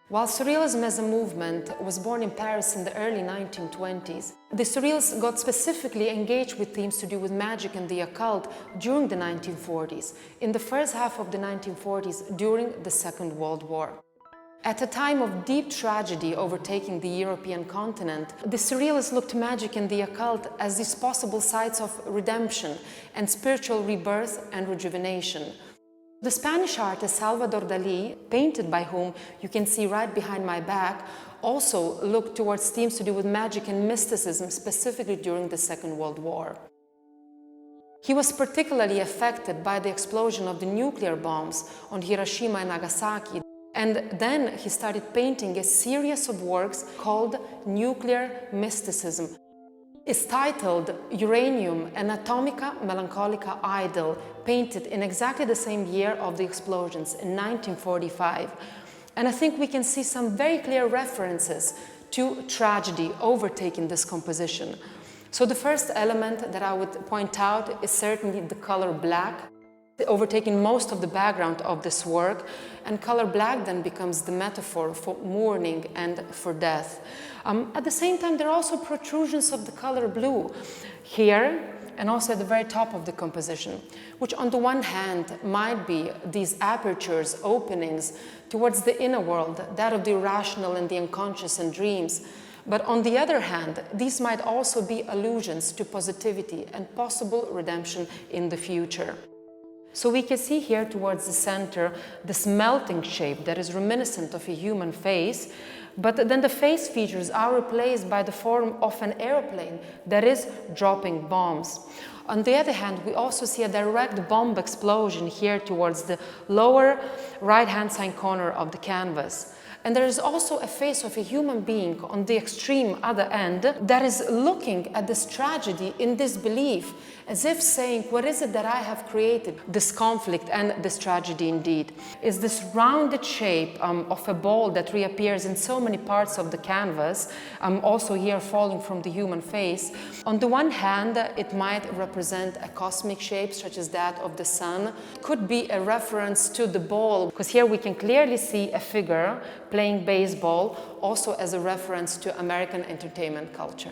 While Surrealism as a movement was born in Paris in the early 1920s, the Surrealists got specifically engaged with themes to do with magic and the occult during the 1940s, in the first half of the 1940s during the Second World War. At a time of deep tragedy overtaking the European continent, the Surrealists looked to magic and the occult as these possible sites of redemption and spiritual rebirth and rejuvenation. The Spanish artist Salvador Dalí, painted by whom you can see right behind my back, also looked towards themes to do with magic and mysticism, specifically during the Second World War. He was particularly affected by the explosion of the nuclear bombs on Hiroshima and Nagasaki, and then he started painting a series of works called Nuclear Mysticism. It's titled Uranium, an Atomica, Melancholica Idyll, painted in exactly the same year of the explosions, in 1945. And I think we can see some very clear references to tragedy overtaking this composition. So the first element that I would point out is certainly the color black, overtaking most of the background of this work, and color black then becomes the metaphor for mourning and for death. At the same time, there are also protrusions of the color blue here and also at the very top of the composition, which on the one hand might be these apertures, openings towards the inner world, that of the irrational and the unconscious and dreams. But on the other hand, these might also be allusions to positivity and possible redemption in the future. So we can see here towards the center this melting shape that is reminiscent of a human face, but then the face features are replaced by the form of an airplane that is dropping bombs. On the other hand, we also see a direct bomb explosion here towards the lower right-hand side corner of the canvas. And there is also a face of a human being on the extreme other end that is looking at this tragedy in disbelief, as if saying, what is it that I have created? This conflict and this tragedy indeed is this rounded shape of a ball that reappears in so many parts of the canvas, also here falling from the human face. On the one hand, it might represent a cosmic shape such as that of the sun, could be a reference to the ball, because here we can clearly see a figure playing baseball, also as a reference to American entertainment culture.